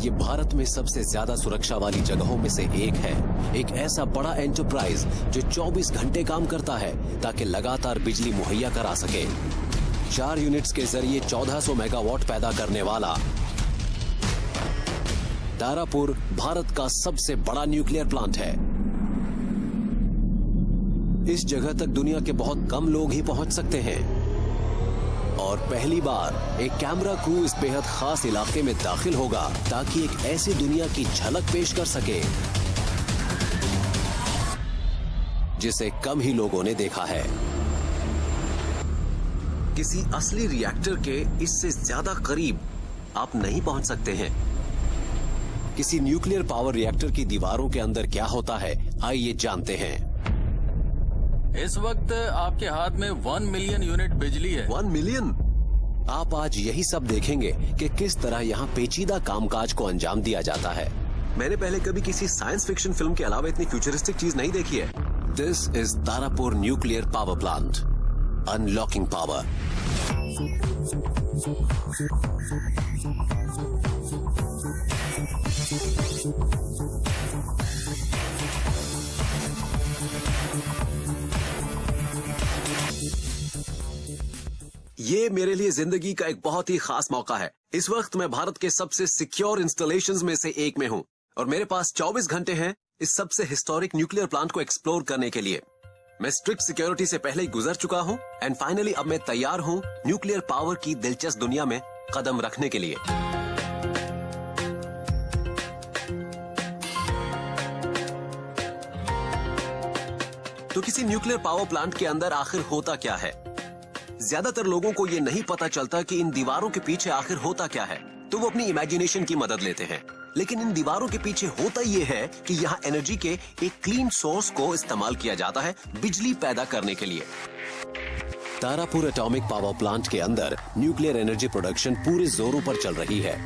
ये भारत में सबसे ज्यादा सुरक्षा वाली जगहों में से एक है। एक ऐसा बड़ा एंटरप्राइज जो 24 घंटे काम करता है ताकि लगातार बिजली मुहैया करा सके। 4 यूनिट्स के जरिए 1400 मेगावाट पैदा करने वाला तारापुर भारत का सबसे बड़ा न्यूक्लियर प्लांट है। इस जगह तक दुनिया के बहुत कम लोग ही पहुंच सकते हैं और पहली बार एक कैमरा क्रू इस बेहद खास इलाके में दाखिल होगा ताकि एक ऐसी दुनिया की झलक पेश कर सके जिसे कम ही लोगों ने देखा है। किसी असली रिएक्टर के इससे ज्यादा करीब आप नहीं पहुंच सकते हैं। किसी न्यूक्लियर पावर रिएक्टर की दीवारों के अंदर क्या होता है, आइए जानते हैं। इस वक्त आपके हाथ में 1 मिलियन यूनिट बिजली है। 1 मिलियन? आप आज यही सब देखेंगे कि किस तरह यहाँ पेचीदा कामकाज को अंजाम दिया जाता है। मैंने पहले कभी किसी साइंस फिक्शन फिल्म के अलावा इतनी फ्यूचरिस्टिक चीज नहीं देखी है। This is Tarapur nuclear power plant, unlocking power. ये मेरे लिए जिंदगी का एक बहुत ही खास मौका है। इस वक्त मैं भारत के सबसे सिक्योर इंस्टॉलेशंस में से एक में हूं और मेरे पास 24 घंटे हैं इस सबसे हिस्टोरिक न्यूक्लियर प्लांट को एक्सप्लोर करने के लिए। मैं स्ट्रिक्ट सिक्योरिटी से पहले ही गुजर चुका हूं एंड फाइनली अब मैं तैयार हूं न्यूक्लियर पावर की दिलचस्प दुनिया में कदम रखने के लिए। तो किसी न्यूक्लियर पावर प्लांट के अंदर आखिर होता क्या है? ज्यादातर लोगों को ये नहीं पता चलता कि इन दीवारों के पीछे आखिर होता क्या है, तो वो अपनी इमेजिनेशन की मदद लेते हैं। लेकिन इन दीवारों के पीछे होता ये है कि यहाँ एनर्जी के एक क्लीन सोर्स को इस्तेमाल किया जाता है बिजली पैदा करने के लिए। तारापुर एटॉमिक पावर प्लांट के अंदर न्यूक्लियर एनर्जी प्रोडक्शन पूरे जोरों पर चल रही है।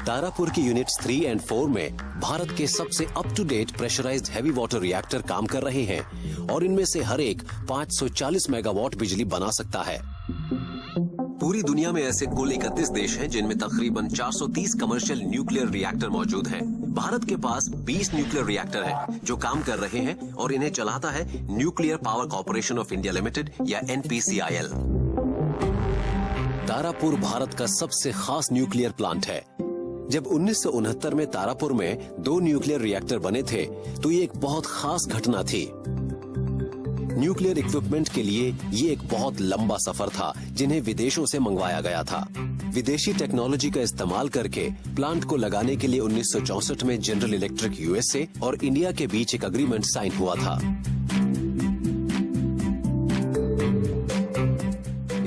तारापुर की यूनिट्स 3 और 4 में भारत के सबसे up to date pressurised heavy water reactor काम कर रहे हैं और इनमें से हर एक 540 मेगावाट बिजली बना सकता है। पूरी दुनिया में ऐसे कुल 31 देश हैं जिनमें तकरीबन 430 कमर्शियल न्यूक्लियर रिएक्टर मौजूद हैं। भारत के पास 20 न्यूक्लियर रिएक्टर हैं जो काम कर रहे हैं और इन्हें चलाता है nuclear power corporation of India limited या NPCIL। तारापुर भारत का सबसे खास न्यूक्लियर प्लांट है। जब 1969 में तारापुर में 2 न्यूक्लियर रिएक्टर बने थे तो ये एक बहुत खास घटना थी। न्यूक्लियर इक्विपमेंट के लिए ये एक बहुत लंबा सफर था जिन्हें विदेशों से मंगवाया गया था। विदेशी टेक्नोलॉजी का इस्तेमाल करके प्लांट को लगाने के लिए 1964 में जनरल इलेक्ट्रिक USA और इंडिया के बीच एक एग्रीमेंट साइन हुआ था।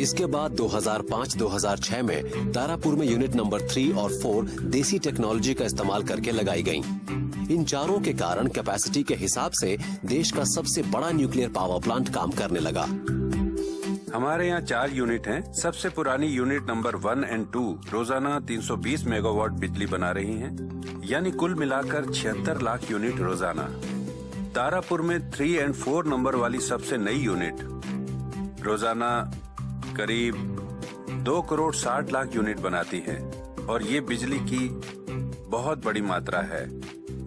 इसके बाद 2005-2006 में तारापुर में यूनिट नंबर 3 और 4 देसी टेक्नोलॉजी का इस्तेमाल करके लगाई गईं। इन चारों के कारण कैपेसिटी के हिसाब से देश का सबसे बड़ा न्यूक्लियर पावर प्लांट काम करने लगा। हमारे यहाँ 4 यूनिट हैं। सबसे पुरानी यूनिट नंबर 1 और 2 रोजाना 320 मेगावाट बिजली बना रही हैं, यानी कुल मिलाकर 76 लाख यूनिट रोजाना। तारापुर में 3 और 4 नंबर वाली सबसे नई यूनिट रोजाना करीब 2 करोड़ 60 लाख यूनिट बनाती है और ये बिजली की बहुत बड़ी मात्रा है।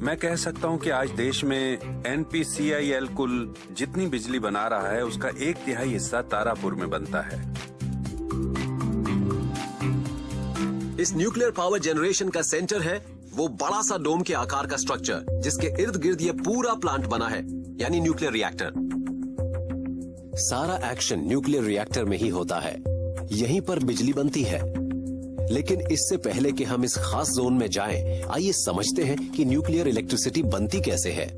मैं कह सकता हूं कि आज देश में NPCIL कुल जितनी बिजली बना रहा है उसका 1/3 हिस्सा तारापुर में बनता है। इस न्यूक्लियर पावर जनरेशन का सेंटर है वो बड़ा सा डोम के आकार का स्ट्रक्चर जिसके इर्द गिर्द ये पूरा प्लांट बना है, यानी न्यूक्लियर रिएक्टर। सारा एक्शन न्यूक्लियर रिएक्टर में ही होता है, यहीं पर बिजली बनती है। लेकिन इससे पहले कि हम इस खास जोन में जाएं, आइए समझते हैं कि न्यूक्लियर इलेक्ट्रिसिटी बनती कैसे है।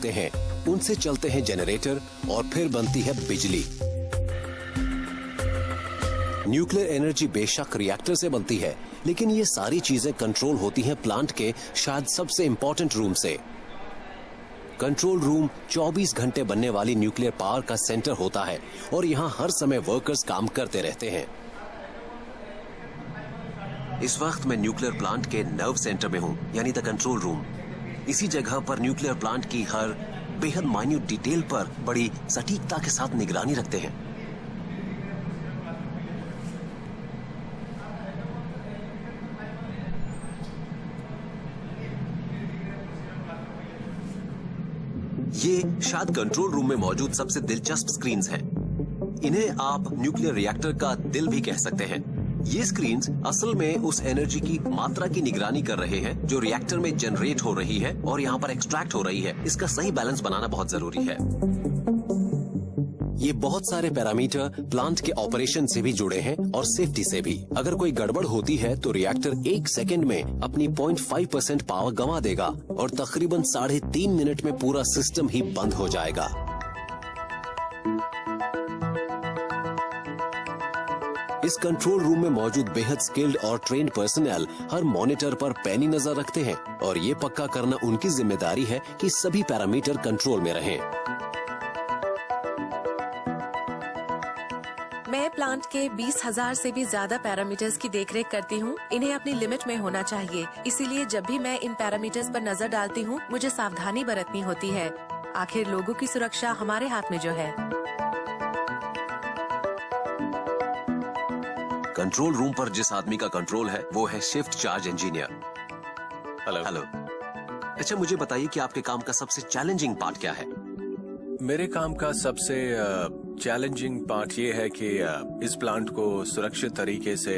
होते हैं, उनसे चलते हैं जनरेटर और फिर बनती है बिजली। न्यूक्लियर एनर्जी बेशक रिएक्टर से बनती है, लेकिन ये सारी चीजें कंट्रोल होती हैं प्लांट के शायद सबसे इंपॉर्टेंट रूम से। कंट्रोल रूम 24 घंटे बनने वाली न्यूक्लियर पावर का सेंटर होता है और यहाँ हर समय वर्कर्स काम करते रहते हैं। इस वक्त मैं न्यूक्लियर प्लांट के नर्व सेंटर में हूँ, यानी द कंट्रोल रूम। इसी जगह पर न्यूक्लियर प्लांट की हर बेहद माइन्यूट डिटेल पर बड़ी सटीकता के साथ निगरानी रखते हैं। ये शायद कंट्रोल रूम में मौजूद सबसे दिलचस्प स्क्रीन्स हैं। इन्हें आप न्यूक्लियर रिएक्टर का दिल भी कह सकते हैं। ये स्क्रीन्स असल में उस एनर्जी की मात्रा की निगरानी कर रहे हैं जो रिएक्टर में जनरेट हो रही है और यहाँ पर एक्सट्रैक्ट हो रही है। इसका सही बैलेंस बनाना बहुत जरूरी है। ये बहुत सारे पैरामीटर प्लांट के ऑपरेशन से भी जुड़े हैं और सेफ्टी से भी। अगर कोई गड़बड़ होती है तो रिएक्टर 1 सेकंड में अपनी 0.5% पावर गंवा देगा और तकरीबन 3.5 मिनट में पूरा सिस्टम ही बंद हो जाएगा। इस कंट्रोल रूम में मौजूद बेहद स्किल्ड और ट्रेन्ड पर्सनल हर मॉनिटर पर पैनी नजर रखते हैं और ये पक्का करना उनकी जिम्मेदारी है कि सभी पैरामीटर कंट्रोल में रहें। मैं प्लांट के 20,000 से भी ज्यादा पैरामीटर्स की देखरेख करती हूँ। इन्हें अपनी लिमिट में होना चाहिए, इसीलिए जब भी मैं इन पैरामीटर्स पर नजर डालती हूँ मुझे सावधानी बरतनी होती है। आखिर लोगों की सुरक्षा हमारे हाथ में जो है। कंट्रोल रूम पर जिस आदमी का कंट्रोल है वो है शिफ्ट चार्ज इंजीनियर। हेलो। अच्छा, मुझे बताइए कि आपके काम का सबसे चैलेंजिंग पार्ट क्या है? मेरे काम का सबसे चैलेंजिंग पार्ट ये है कि इस प्लांट को सुरक्षित तरीके से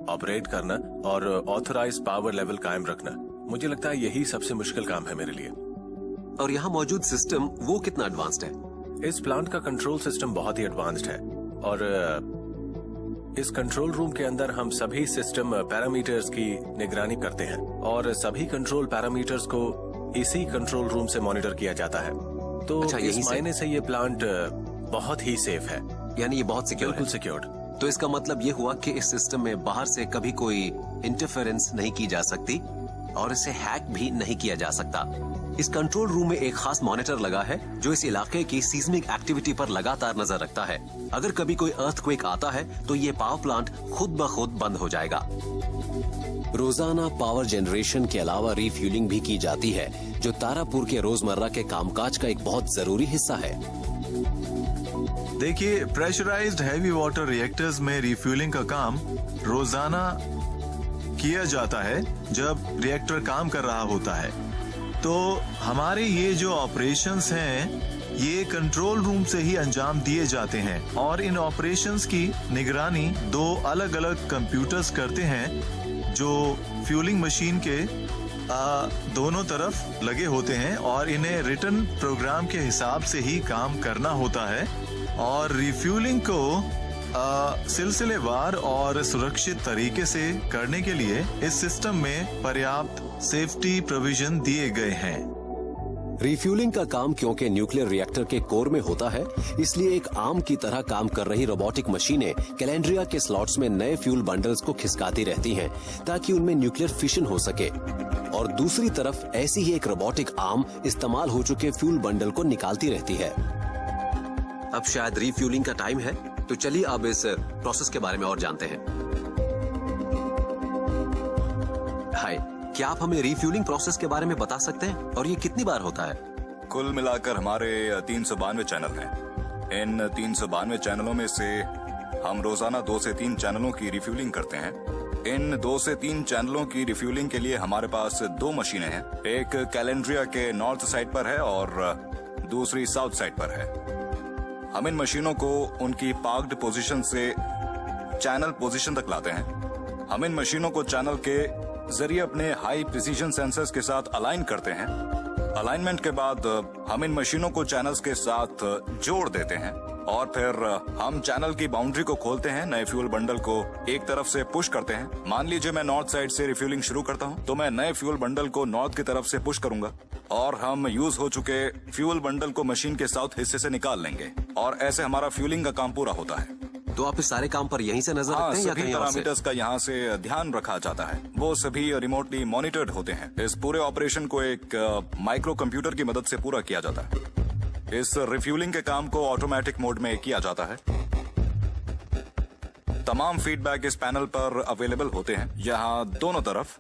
ऑपरेट करना और ऑथराइज पावर लेवल कायम रखना। मुझे लगता है यही सबसे मुश्किल काम है मेरे लिए। और यहाँ मौजूद सिस्टम वो कितना एडवांस्ड है? इस प्लांट का कंट्रोल सिस्टम बहुत ही एडवांस्ड है और इस कंट्रोल रूम के अंदर हम सभी सिस्टम पैरामीटर्स की निगरानी करते हैं और सभी कंट्रोल पैरामीटर्स को इसी कंट्रोल रूम से मॉनिटर किया जाता है। तो अच्छा, इस मायने से ये प्लांट बहुत ही सेफ है, यानी ये बहुत सिक्योर है। बिल्कुल सिक्योर्ड। तो इसका मतलब ये हुआ कि इस सिस्टम में बाहर से कभी कोई इंटरफेरेंस नहीं की जा सकती और इसे हैक भी नहीं किया जा सकता। इस कंट्रोल रूम में एक खास मॉनिटर लगा है जो इस इलाके की सीस्मिक एक्टिविटी पर लगातार नजर रखता है। अगर कभी कोई अर्थक्वेक आता है तो ये पावर प्लांट खुद ब खुद बंद हो जाएगा। रोजाना पावर जनरेशन के अलावा रिफ्यूलिंग भी की जाती है, जो तारापुर के रोजमर्रा के कामकाज का एक बहुत जरूरी हिस्सा है। देखिए, प्रेशराइज्ड हैवी वाटर रिएक्टर्स में रिफ्यूलिंग का काम रोजाना किया जाता है जब रिएक्टर काम कर रहा होता है। तो हमारे ये जो ऑपरेशंस हैं ये कंट्रोल रूम से ही अंजाम दिए जाते हैं और इन ऑपरेशंस की निगरानी 2 अलग अलग कंप्यूटर्स करते हैं जो फ्यूलिंग मशीन के दोनों तरफ लगे होते हैं और इन्हें रिटन प्रोग्राम के हिसाब से ही काम करना होता है। और रिफ्यूलिंग को सिलसिलेवार और सुरक्षित तरीके से करने के लिए इस सिस्टम में पर्याप्त सेफ्टी प्रोविजन दिए गए हैं। रिफ्यूलिंग का काम क्योंकि न्यूक्लियर रिएक्टर के कोर में होता है, इसलिए एक आर्म की तरह काम कर रही रोबोटिक मशीनें कैलेंड्रिया के स्लॉट्स में नए फ्यूल बंडल्स को खिसकाती रहती हैं ताकि उनमें न्यूक्लियर फिशन हो सके। और दूसरी तरफ ऐसी ही एक रोबोटिक आर्म इस्तेमाल हो चुके फ्यूल बंडल को निकालती रहती है। अब शायद रिफ्यूलिंग का टाइम है, तो चलिए अब इस प्रोसेस के बारे में और जानते हैं। हाय, क्या आप हमें रिफ्यूलिंग प्रोसेस के बारे में बता सकते हैं और ये कितनी बार होता है? कुल मिलाकर हमारे 392 चैनल हैं। इन 392 चैनलों में से हम रोजाना 2 से 3 चैनलों की रिफ्यूलिंग करते हैं। इन 2 से 3 चैनलों की रिफ्यूलिंग के लिए हमारे पास 2 मशीनें हैं। एक कैलेंड्रिया के नॉर्थ साइड पर है और दूसरी साउथ साइड पर है। हम इन मशीनों को उनकी पार्क्ड पोजीशन से चैनल पोजीशन तक लाते हैं। हम इन मशीनों को चैनल के जरिए अपने हाई प्रिसीजन सेंसर्स के साथ अलाइन करते हैं। अलाइनमेंट के बाद हम इन मशीनों को चैनल्स के साथ जोड़ देते हैं। और फिर हम चैनल की बाउंड्री को खोलते हैं, नए फ्यूल बंडल को एक तरफ से पुश करते हैं। मान लीजिए मैं नॉर्थ साइड से रिफ्यूलिंग शुरू करता हूं, तो मैं नए फ्यूल बंडल को नॉर्थ की तरफ से पुश करूंगा और हम यूज हो चुके फ्यूल बंडल को मशीन के साउथ हिस्से से निकाल लेंगे और ऐसे हमारा फ्यूलिंग का काम पूरा होता है। तो आप इस सारे काम पर यहीं से नजर रखते हैं या सभी कहीं और से? पैरामीटर्स का यहाँ से ध्यान रखा जाता है, वो सभी रिमोटली मॉनिटर्ड होते हैं। इस पूरे ऑपरेशन को एक माइक्रो कंप्यूटर की मदद से पूरा किया जाता है। इस रिफ्यूलिंग के काम को ऑटोमेटिक मोड में किया जाता है। तमाम फीडबैक इस पैनल पर अवेलेबल होते हैं, यहाँ दोनों तरफ,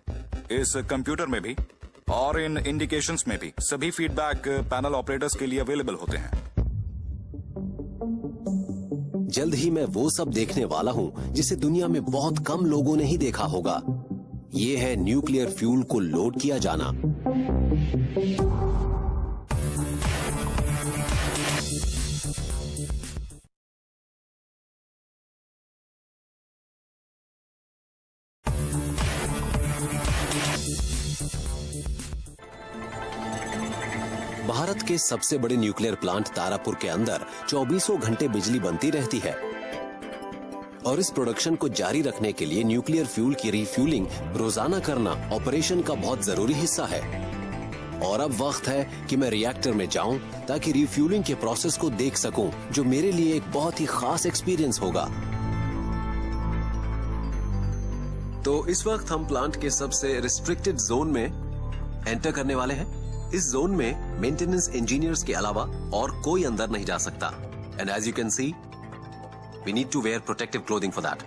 इस कंप्यूटर में भी और इन इंडिकेशंस में भी। सभी फीडबैक पैनल ऑपरेटर्स के लिए अवेलेबल होते हैं। जल्द ही मैं वो सब देखने वाला हूँ जिसे दुनिया में बहुत कम लोगों ने ही देखा होगा। ये है न्यूक्लियर फ्यूल को लोड किया जाना। भारत के सबसे बड़े न्यूक्लियर प्लांट तारापुर के अंदर 24 घंटे बिजली बनती रहती है और इस प्रोडक्शन को जारी रखने के लिए न्यूक्लियर फ्यूल की रिफ्यूलिंग रोजाना करना ऑपरेशन का बहुत जरूरी हिस्सा है। और अब वक्त है कि मैं रिएक्टर में जाऊं ताकि रिफ्यूलिंग के प्रोसेस को देख सकूं, जो मेरे लिए एक बहुत ही खास एक्सपीरियंस होगा। तो इस वक्त हम प्लांट के सबसे रिस्ट्रिक्टेड जोन में एंटर करने वाले हैं। इस जोन में मेंटेनेंस इंजीनियर्स के अलावा और कोई अंदर नहीं जा सकता। And as you can see, we need to wear protective clothing for that.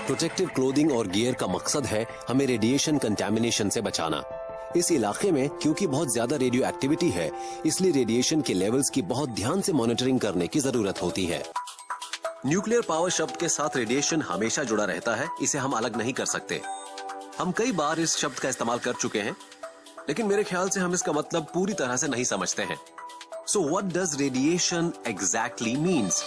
Protective clothing और गियर का मकसद है हमें रेडिएशन कंटैमिनेशन से बचाना। इस इलाके में क्योंकि बहुत ज्यादा रेडियो एक्टिविटी है, इसलिए रेडिएशन के लेवल्स की बहुत ध्यान से मॉनिटरिंग करने की जरूरत होती है। न्यूक्लियर पावर शब्द के साथ रेडिएशन हमेशा जुड़ा रहता है, इसे हम अलग नहीं कर सकते। हम कई बार इस शब्द का इस्तेमाल कर चुके हैं, लेकिन मेरे ख्याल से हम इसका मतलब पूरी तरह से नहीं समझते हैं। So what does radiation exactly means?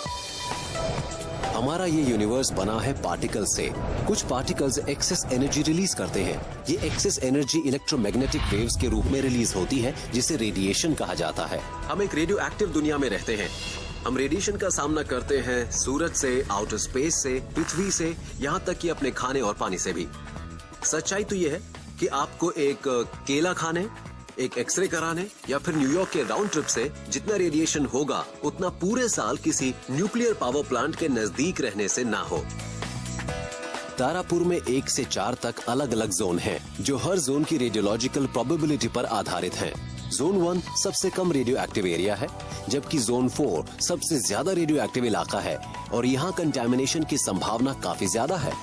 हमारा ये यूनिवर्स बना है पार्टिकल से। कुछ पार्टिकल्स एक्सेस एनर्जी रिलीज करते हैं। ये एक्सेस एनर्जी इलेक्ट्रोमैग्नेटिक वेव्स के रूप में रिलीज होती है, जिसे रेडिएशन कहा जाता है। हम एक रेडियो एक्टिव दुनिया में रहते हैं। हम रेडिएशन का सामना करते हैं सूरज से, आउटर स्पेस से, पृथ्वी से, यहाँ तक कि अपने खाने और पानी से भी। सच्चाई तो ये है कि आपको एक केला खाने, एक एक्सरे कराने या फिर न्यूयॉर्क के राउंड ट्रिप से जितना रेडिएशन होगा, उतना पूरे साल किसी न्यूक्लियर पावर प्लांट के नजदीक रहने से ना हो। तारापुर में 1 से 4 तक अलग अलग जोन हैं, जो हर जोन की रेडियोलॉजिकल प्रोबेबिलिटी पर आधारित हैं। जोन 1 सबसे कम रेडियो एक्टिव एरिया है, जबकि जोन 4 सबसे ज्यादा रेडियो एक्टिव इलाका है और यहाँ कंटैमिनेशन की संभावना काफी ज्यादा है।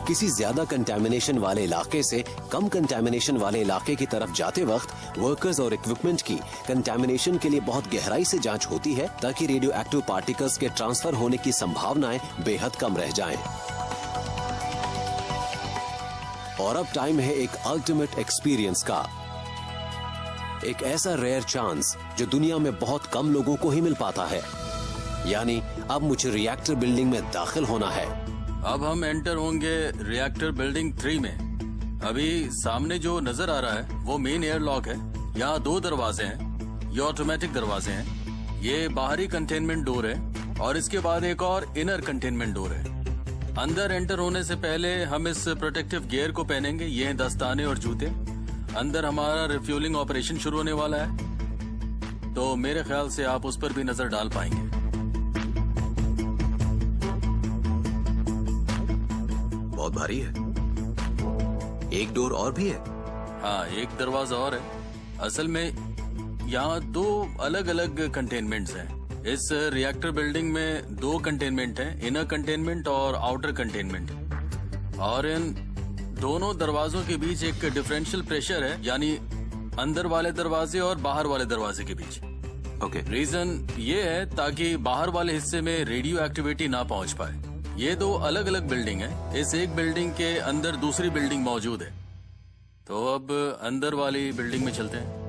किसी ज्यादा कंटैमिनेशन वाले इलाके से कम कंटैमिनेशन वाले इलाके की तरफ जाते वक्त वर्कर्स और इक्विपमेंट की कंटैमिनेशन के लिए बहुत गहराई से जांच होती है, ताकि रेडियो एक्टिव पार्टिकल्स के ट्रांसफर होने की संभावनाएं बेहद कम रह जाएं। और अब टाइम है एक अल्टीमेट एक्सपीरियंस का, एक ऐसा रेयर चांस जो दुनिया में बहुत कम लोगों को ही मिल पाता है। यानी अब मुझे रिएक्टर बिल्डिंग में दाखिल होना है। अब हम एंटर होंगे रिएक्टर बिल्डिंग 3 में। अभी सामने जो नजर आ रहा है वो मेन एयरलॉक है। यहाँ 2 दरवाजे हैं, ये ऑटोमेटिक दरवाजे हैं। ये बाहरी कंटेनमेंट डोर है और इसके बाद एक और इनर कंटेनमेंट डोर है। अंदर एंटर होने से पहले हम इस प्रोटेक्टिव गियर को पहनेंगे। ये हैं दस्ताने और जूते। अंदर हमारा रिफ्यूलिंग ऑपरेशन शुरू होने वाला है, तो मेरे ख्याल से आप उस पर भी नजर डाल पाएंगे। बहुत भारी है। एक डोर और भी है। हाँ, एक दरवाजा और है। असल में यहाँ 2 अलग अलग कंटेनमेंट्स हैं। इस रिएक्टर बिल्डिंग में 2 कंटेनमेंट हैं, इनर कंटेनमेंट और आउटर कंटेनमेंट। और इन दोनों दरवाजों के बीच एक डिफरेंशियल प्रेशर है, यानी अंदर वाले दरवाजे और बाहर वाले दरवाजे के बीच। ओके। रीजन ये है ताकि बाहर वाले हिस्से में रेडियो एक्टिविटी ना पहुंच पाए। ये 2 अलग अलग बिल्डिंग है। इस एक बिल्डिंग के अंदर दूसरी बिल्डिंग मौजूद है। तो अब अंदर वाली बिल्डिंग में चलते हैं।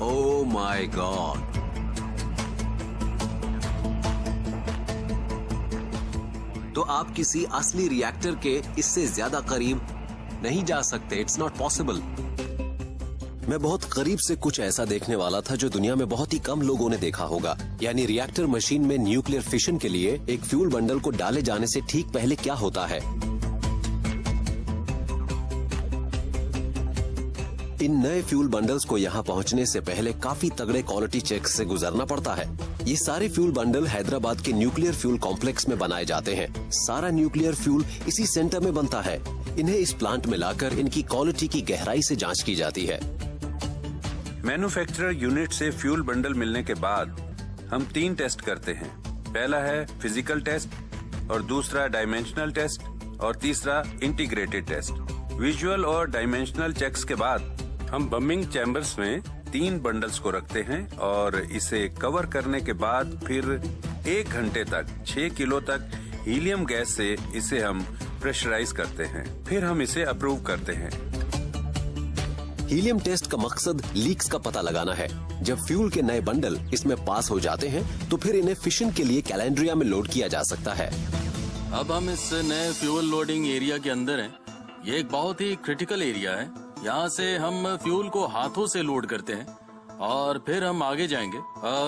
ओह माय गॉड, तो आप किसी असली रिएक्टर के इससे ज्यादा करीब नहीं जा सकते, इट्स नॉट पॉसिबल। मैं बहुत करीब से कुछ ऐसा देखने वाला था जो दुनिया में बहुत ही कम लोगों ने देखा होगा, यानी रिएक्टर मशीन में न्यूक्लियर फिशन के लिए एक फ्यूल बंडल को डाले जाने से ठीक पहले क्या होता है। इन नए फ्यूल बंडल्स को यहाँ पहुँचने से पहले काफी तगड़े क्वालिटी चेक्स से गुजरना पड़ता है। ये सारे फ्यूल बंडल हैदराबाद के न्यूक्लियर फ्यूल कॉम्प्लेक्स में बनाए जाते हैं। सारा न्यूक्लियर फ्यूल इसी सेंटर में बनता है। इन्हें इस प्लांट में लाकर इनकी क्वालिटी की गहराई से जांच की जाती है। मैन्युफैक्चरर यूनिट से फ्यूल बंडल मिलने के बाद हम 3 टेस्ट करते हैं। पहला है फिजिकल टेस्ट और दूसरा डायमेंशनल टेस्ट और तीसरा इंटीग्रेटेड टेस्ट। विजुअल और डायमेंशनल चेक्स के बाद हम बमिंग चैम्बर्स में 3 बंडल्स को रखते हैं और इसे कवर करने के बाद फिर 1 घंटे तक 6 किलो तक हीलियम गैस से इसे हम प्रेशराइज करते हैं। फिर हम इसे अप्रूव करते हैं। हीलियम टेस्ट का मकसद लीक्स का पता लगाना है। जब फ्यूल के नए बंडल इसमें पास हो जाते हैं तो फिर इन्हें फिशन के लिए कैलेंड्रिया में लोड किया जा सकता है। अब हम इस नए फ्यूल लोडिंग एरिया के अंदर हैं। ये एक बहुत ही क्रिटिकल एरिया है। यहाँ से हम फ्यूल को हाथों से लोड करते हैं और फिर हम आगे जाएंगे।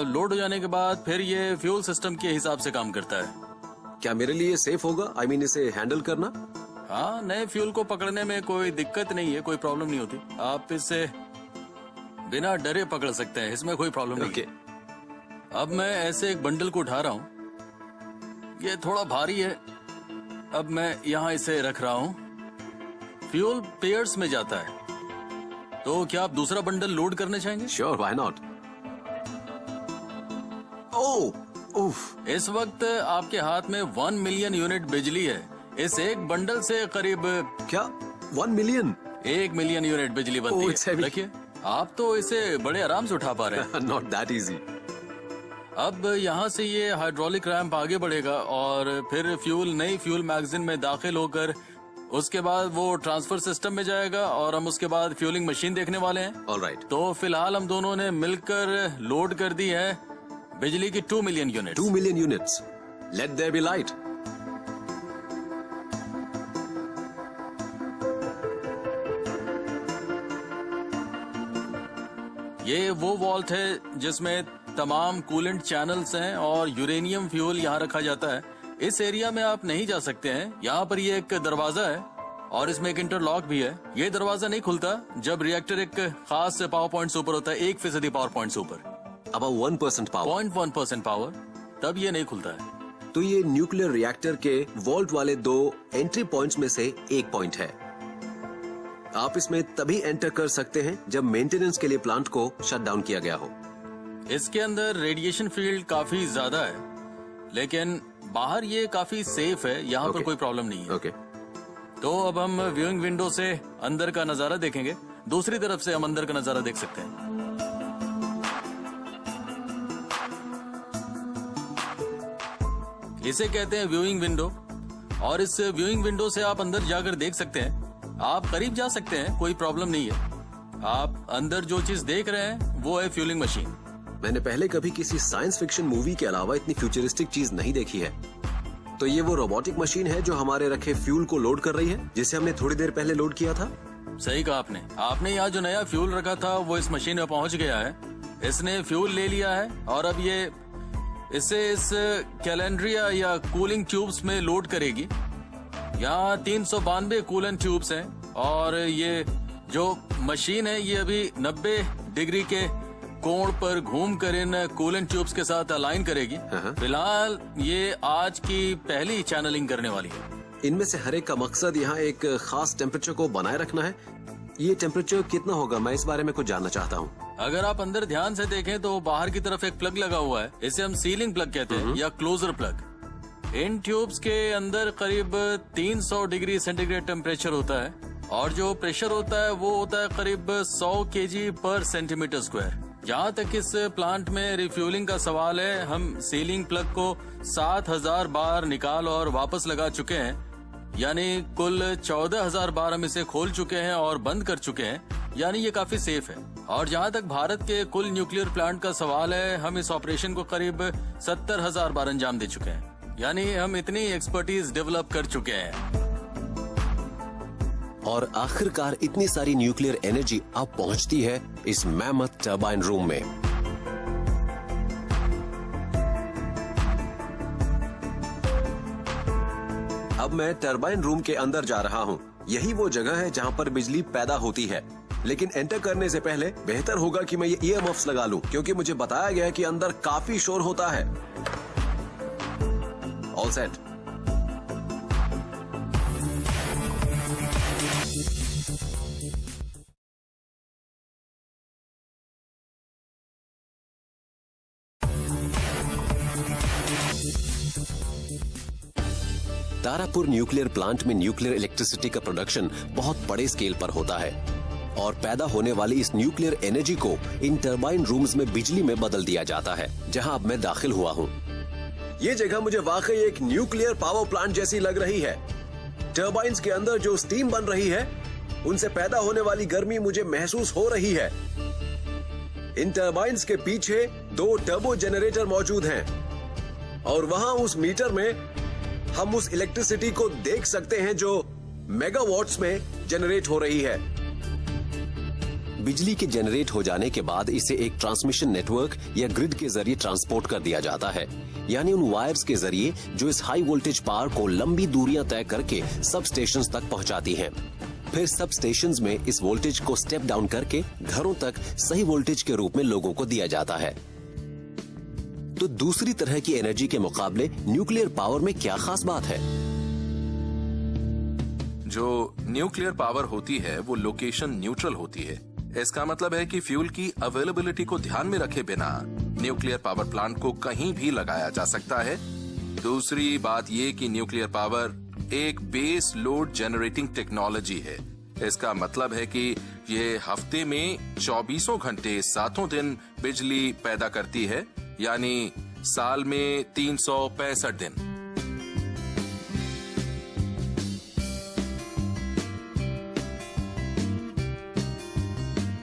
लोड हो जाने के बाद फिर ये फ्यूल सिस्टम के हिसाब से काम करता है। क्या मेरे लिए सेफ होगा? आई मीन इसे हैंडल करना? हाँ, नए फ्यूल को पकड़ने में कोई दिक्कत नहीं है, कोई प्रॉब्लम नहीं होती। आप इसे बिना डरे पकड़ सकते हैं, इसमें कोई प्रॉब्लम नहीं है। अब मैं ऐसे एक बंडल को उठा रहा हूँ। ये थोड़ा भारी है। अब मैं यहाँ इसे रख रहा हूँ। फ्यूल पेयर्स में जाता है। तो क्या आप दूसरा बंडल लोड करने चाहेंगे? Sure, why not. ओह, इस वक्त आपके हाथ में 1 मिलियन यूनिट बिजली है। इस एक बंडल से करीब क्या 1 मिलियन? 1 मिलियन यूनिट बिजली बनती है। देखिए, आप तो इसे बड़े आराम से उठा पा रहे हैं। Not that easy. अब यहाँ से ये हाइड्रोलिक रैंप आगे बढ़ेगा और फिर फ्यूल नई फ्यूल मैगजीन में दाखिल होकर उसके बाद वो ट्रांसफर सिस्टम में जाएगा और हम उसके बाद फ्यूलिंग मशीन देखने वाले हैं। ऑलराइट। तो फिलहाल हम दोनों ने मिलकर लोड कर दी है बिजली की 2 million unit. 2 million units. Let there be light. ये वो वॉल्ट है जिसमें तमाम कूलेंट चैनल्स हैं और यूरेनियम फ्यूल यहाँ रखा जाता है। इस एरिया में आप नहीं जा सकते हैं। यहाँ पर ये एक दरवाजा है और इसमें एक इंटरलॉक भी है। ये दरवाजा नहीं खुलता जब रिएक्टर एक खास पावर पॉइंट से ऊपर होता है, 1% पावर पॉइंट से ऊपर। अब 1% पावर, 0.1% पावर, तब ये नहीं खुलता है। तो ये न्यूक्लियर रिएक्टर के वॉल्ट वाले 2 एंट्री पॉइंट्स में से एक पॉइंट है। आप इसमें तभी एंटर कर सकते हैं जब मेंटेनेंस के लिए प्लांट को शट डाउन किया गया हो। इसके अंदर रेडिएशन फील्ड काफी ज्यादा है, लेकिन बाहर ये काफी सेफ है। यहाँ पर कोई प्रॉब्लम नहीं है। तो अब हम व्यूइंग विंडो से अंदर का नजारा देखेंगे। दूसरी तरफ से हम अंदर का नजारा देख सकते हैं। इसे कहते हैं व्यूइंग विंडो और इस व्यूइंग विंडो से आप अंदर जाकर देख सकते हैं। आप करीब जा सकते हैं, कोई प्रॉब्लम नहीं है। आप अंदर जो चीज देख रहे हैं वो है फ्यूलिंग मशीन। मैंने पहले कभी किसी साइंस फिक्शन मूवी के अलावा इतनी फ्यूचरिस्टिक चीज नहीं देखी है। तो ये वो रोबोटिक मशीन है जो हमारे रखे फ्यूल को लोड कर रही है, जिसे हमने थोड़ी देर पहले लोड किया था। सही कहा आपने यहाँ जो नया फ्यूल रखा था वो इस मशीन में पहुंच गया है। इसने फ्यूल ले लिया है और अब ये इसे इस कैलेंड्रिया या कूलिंग ट्यूब्स में लोड करेगी। यहाँ 392 कूलेंट ट्यूब्स हैं और ये जो मशीन है ये अभी 90 डिग्री के कोण पर घूमकर इन कूलेंट ट्यूब्स के साथ अलाइन करेगी। फिलहाल ये आज की पहली चैनलिंग करने वाली है। इनमें से हर एक का मकसद यहाँ एक खास टेम्परेचर को बनाए रखना है। ये टेम्परेचर कितना होगा, मैं इस बारे में कुछ जानना चाहता हूँ। अगर आप अंदर ध्यान से देखें तो बाहर की तरफ एक प्लग लगा हुआ है। इसे हम सीलिंग प्लग कहते हैं या क्लोजर प्लग। इन ट्यूब्स के अंदर करीब 300 डिग्री सेंटीग्रेड टेम्परेचर होता है और जो प्रेशर होता है वो होता है करीब 100 kg पर सेंटीमीटर स्क्वायर। जहाँ तक इस प्लांट में रिफ्यूलिंग का सवाल है, हम सीलिंग प्लग को 7000 बार निकाल और वापस लगा चुके हैं, यानी कुल 14000 बार हम इसे खोल चुके हैं और बंद कर चुके हैं, यानी ये काफी सेफ है। और जहाँ तक भारत के कुल न्यूक्लियर प्लांट का सवाल है, हम इस ऑपरेशन को करीब 70000 बार अंजाम दे चुके हैं, यानी हम इतनी एक्सपर्टीज डेवलप कर चुके हैं। और आखिरकार इतनी सारी न्यूक्लियर एनर्जी अब पहुंचती है इस मैमथ टरबाइन रूम में। अब मैं टरबाइन रूम के अंदर जा रहा हूँ। यही वो जगह है जहाँ पर बिजली पैदा होती है, लेकिन एंटर करने से पहले बेहतर होगा कि मैं ये ईएमएफ्स लगा लूं, क्योंकि मुझे बताया गया है कि अंदर काफी शोर होता है। All set. Tarapur nuclear plant में न्यूक्लियर इलेक्ट्रिसिटी का प्रोडक्शन बहुत बड़े स्केल पर होता है और पैदा होने वाली इस न्यूक्लियर एनर्जी को इन टरबाइन रूम्स में बिजली में बदल दिया जाता है, जहां अब मैं दाखिल हुआ हूं। ये जगह मुझे वाकई एक न्यूक्लियर पावर प्लांट जैसी लग रही है। टरबाइन्स के अंदर जो स्टीम बन रही है, उनसे पैदा होने वाली गर्मी मुझे महसूस हो रही है। इन टरबाइन्स के पीछे 2 टर्बो जनरेटर मौजूद हैं और वहां उस मीटर में हम उस इलेक्ट्रिसिटी को देख सकते हैं जो मेगावाट्स में जनरेट हो रही है। बिजली के जनरेट हो जाने के बाद इसे एक ट्रांसमिशन नेटवर्क या ग्रिड के जरिए ट्रांसपोर्ट कर दिया जाता है, यानी उन वायर्स के जरिए जो इस हाई वोल्टेज पावर को लंबी दूरियां तय करके सब स्टेशंस तक पहुंचाती हैं। फिर सब स्टेशंस में इस वोल्टेज को स्टेप डाउन करके घरों तक सही वोल्टेज के रूप में लोगों को दिया जाता है। तो दूसरी तरह की एनर्जी के मुकाबले न्यूक्लियर पावर में क्या खास बात है? जो न्यूक्लियर पावर होती है वो लोकेशन न्यूट्रल होती है। इसका मतलब है कि फ्यूल की अवेलेबिलिटी को ध्यान में रखे बिना न्यूक्लियर पावर प्लांट को कहीं भी लगाया जा सकता है। दूसरी बात ये कि न्यूक्लियर पावर एक बेस लोड जनरेटिंग टेक्नोलॉजी है। इसका मतलब है कि ये हफ्ते में 24 घंटे 7 दिन बिजली पैदा करती है, यानी साल में 365 दिन।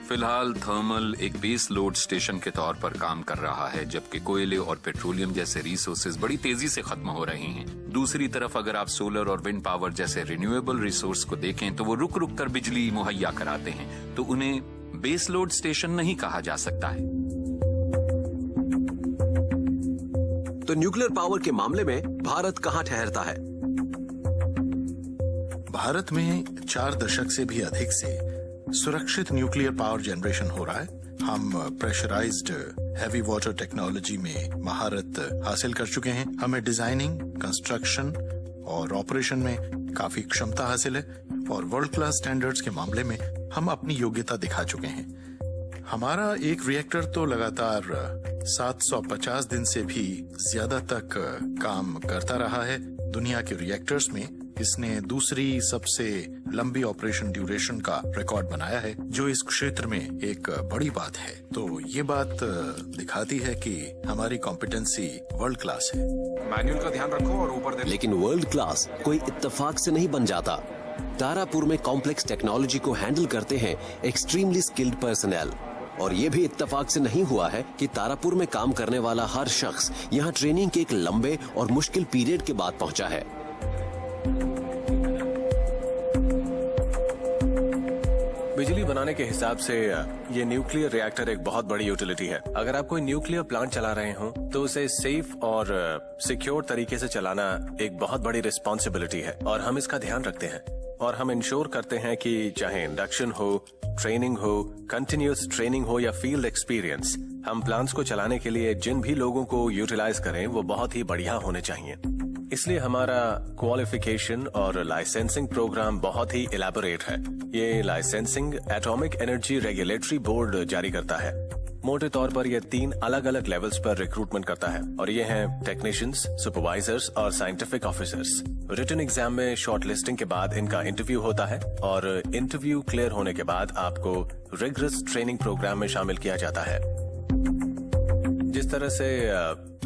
फिलहाल थर्मल एक बेस लोड स्टेशन के तौर पर काम कर रहा है, जबकि कोयले और पेट्रोलियम जैसे रिसोर्सेज बड़ी तेजी से खत्म हो रहे हैं। दूसरी तरफ अगर आप सोलर और विंड पावर जैसे रिन्यूएबल रिसोर्स को देखें तो वो रुक रुक कर बिजली मुहैया कराते हैं, तो उन्हें बेस लोड स्टेशन नहीं कहा जा सकता है। तो न्यूक्लियर पावर के मामले में भारत कहां ठहरता है? भारत में 4 दशक से भी अधिक से सुरक्षित न्यूक्लियर पावर जनरेशन हो रहा है। हम प्रेशराइज्ड हैवी वाटर टेक्नोलॉजी में महारत हासिल कर चुके हैं। हमें डिजाइनिंग, कंस्ट्रक्शन और ऑपरेशन में काफी क्षमता हासिल है और वर्ल्ड क्लास स्टैंडर्ड्स के मामले में हम अपनी योग्यता दिखा चुके हैं। हमारा एक रिएक्टर तो लगातार 750 दिन से भी ज्यादा तक काम करता रहा है। दुनिया के रिएक्टर्स में इसने दूसरी सबसे लंबी ऑपरेशन ड्यूरेशन का रिकॉर्ड बनाया है, जो इस क्षेत्र में एक बड़ी बात है। तो ये बात दिखाती है कि हमारी कॉम्पिटेंसी वर्ल्ड क्लास है। मैनुअल का ध्यान रखो और ऊपर देखो। लेकिन वर्ल्ड क्लास कोई इत्तेफाक से नहीं बन जाता। तारापुर में कॉम्प्लेक्स टेक्नोलॉजी को हैंडल करते हैं एक्सट्रीमली स्किल्ड पर्सनल, और ये भी इत्तेफाक से नहीं हुआ है कि तारापुर में काम करने वाला हर शख्स यहाँ ट्रेनिंग के एक लंबे और मुश्किल पीरियड के बाद पहुंचा है। बिजली बनाने के हिसाब से ये न्यूक्लियर रिएक्टर एक बहुत बड़ी यूटिलिटी है। अगर आप कोई न्यूक्लियर प्लांट चला रहे हो तो उसे सेफ और सिक्योर तरीके से चलाना एक बहुत बड़ी रिस्पॉन्सिबिलिटी है, और हम इसका ध्यान रखते हैं और हम इंश्योर करते हैं कि चाहे इंडक्शन हो, ट्रेनिंग हो, कंटिन्यूस ट्रेनिंग हो या फील्ड एक्सपीरियंस, हम प्लांट्स को चलाने के लिए जिन भी लोगों को यूटिलाइज करें वो बहुत ही बढ़िया होने चाहिए। इसलिए हमारा क्वालिफिकेशन और लाइसेंसिंग प्रोग्राम बहुत ही इलैबोरेट है। ये licensing atomic energy regulatory board जारी करता है। मोटे तौर पर ये 3 अलग अलग लेवल्स पर रिक्रूटमेंट करता है, और ये हैं टेक्नीशियंस, सुपरवाइजर्स और साइंटिफिक ऑफिसर्स। रिटन एग्जाम में शॉर्ट लिस्टिंग के बाद इनका इंटरव्यू होता है, और इंटरव्यू क्लियर होने के बाद आपको रिगरस ट्रेनिंग प्रोग्राम में शामिल किया जाता है। जिस तरह से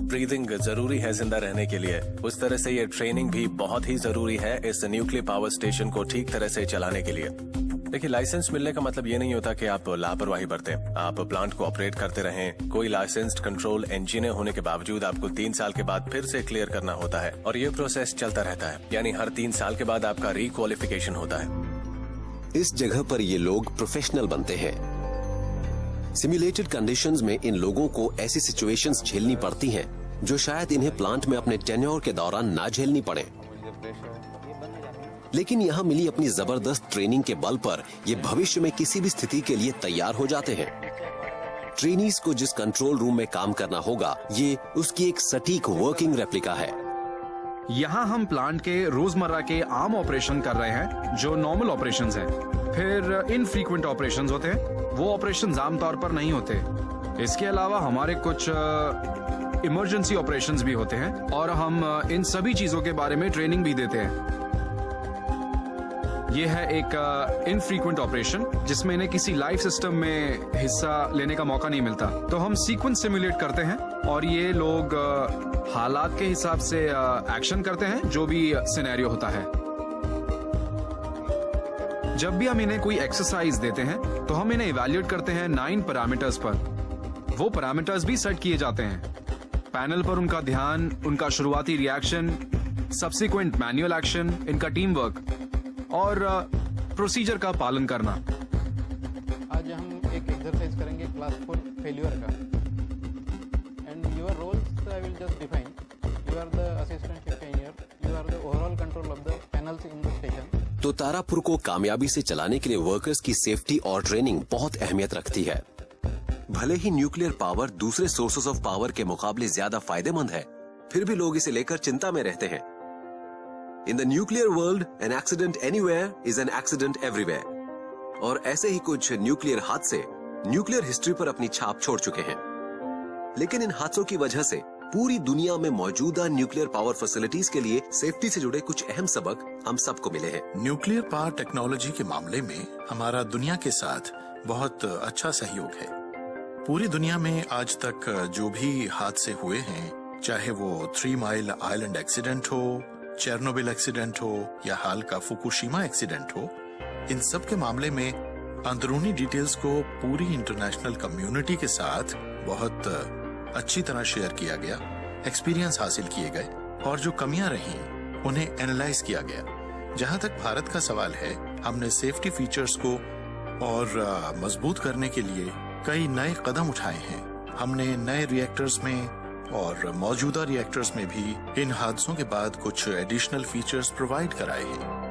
ब्रीदिंग जरूरी है जिंदा रहने के लिए, उस तरह से ये ट्रेनिंग भी बहुत ही जरूरी है इस न्यूक्लियर पावर स्टेशन को ठीक तरह से चलाने के लिए। देखिए, लाइसेंस मिलने का मतलब ये नहीं होता कि आप लापरवाही बरतें। आप प्लांट को ऑपरेट करते रहें। कोई लाइसेंस्ड कंट्रोल इंजीनियर होने के बावजूद आपको 3 साल के बाद फिर से क्लियर करना होता है, और ये प्रोसेस चलता रहता है, यानी हर 3 साल के बाद आपका रिक्वालिफिकेशन होता है। इस जगह पर ये लोग प्रोफेशनल बनते हैं। सिमुलेटेड कंडीशंस में इन लोगों को ऐसी सिचुएशंस झेलनी पड़ती हैं जो शायद इन्हें प्लांट में अपने टेन्योर के दौरान ना झेलनी पड़े। लेकिन यहाँ मिली अपनी जबरदस्त ट्रेनिंग के बल पर ये भविष्य में किसी भी स्थिति के लिए तैयार हो जाते हैं। ट्रेनीज को जिस कंट्रोल रूम में काम करना होगा, ये उसकी एक सटीक वर्किंग रेप्लिका है। यहाँ हम प्लांट के रोजमर्रा के आम ऑपरेशन कर रहे हैं जो नॉर्मल ऑपरेशंस हैं। फिर इनफ्रीक्वेंट ऑपरेशंस होते हैं, वो ऑपरेशंस आमतौर पर नहीं होते। इसके अलावा हमारे कुछ इमरजेंसी ऑपरेशंस भी होते हैं और हम इन सभी चीजों के बारे में ट्रेनिंग भी देते हैं। ये है एक इनफ्रीक्वेंट ऑपरेशन जिसमें इन्हें किसी लाइव सिस्टम में हिस्सा लेने का मौका नहीं मिलता, तो हम सीक्वेंस सिमुलेट करते हैं और ये लोग हालात के हिसाब से एक्शन करते हैं जो भी सिनेरियो होता है। जब भी हम इन्हें कोई एक्सरसाइज देते हैं तो हम इन्हें इवैल्यूएट करते हैं 9 पैरामीटर्स पर। वो पैरामीटर्स भी सेट किए जाते हैं। पैनल पर उनका ध्यान, उनका शुरुआती रिएक्शन, सब्सिक्वेंट मैनुअल एक्शन, इनका टीम वर्क और प्रोसीजर का पालन करना। आज हम एक एक्सरसाइज करेंगे क्लास 4 फेल्यूर का। And your roles I will just define. You are the assistant shift engineer, you are the overall control of the panels in the station. तो तारापुर को कामयाबी से चलाने के लिए वर्कर्स की सेफ्टी और ट्रेनिंग बहुत अहमियत रखती है। भले ही न्यूक्लियर पावर दूसरे सोर्सेस ऑफ पावर के मुकाबले ज्यादा फायदेमंद है, फिर भी लोग इसे लेकर चिंता में रहते हैं। In the nuclear world, an accident anywhere is an accident everywhere। और ऐसे ही कुछ न्यूक्लियर हादसे न्यूक्लियर हिस्ट्री पर अपनी छाप छोड़ चुके हैं। लेकिन इन हादसों की वजह से पूरी दुनिया में मौजूदा न्यूक्लियर पावर फैसिलिटीज के लिए सेफ्टी से जुड़े कुछ अहम सबक हम सबको मिले हैं। न्यूक्लियर पावर टेक्नोलॉजी के मामले में हमारा दुनिया के साथ बहुत अच्छा सहयोग है। पूरी दुनिया में आज तक जो भी हादसे हुए हैं, चाहे वो 3 माइल आइलैंड एक्सीडेंट हो, चेरनोबिल एक्सीडेंट हो या हाल का फुकुशिमा एक्सीडेंट हो, इन सब के मामले में अंदरूनी डिटेल्स को पूरी इंटरनेशनल कम्युनिटी के साथ बहुत अच्छी तरह शेयर किया गया, एक्सपीरियंस हासिल किए गए और जो कमियां रहीं उन्हें एनालाइज किया गया। जहां तक भारत का सवाल है, हमने सेफ्टी फीचर्स को और मजबूत करने के लिए कई नए कदम उठाए हैं। हमने नए रिएक्टर्स में और मौजूदा रिएक्टर्स में भी इन हादसों के बाद कुछ एडिशनल फीचर्स प्रोवाइड कराए हैं।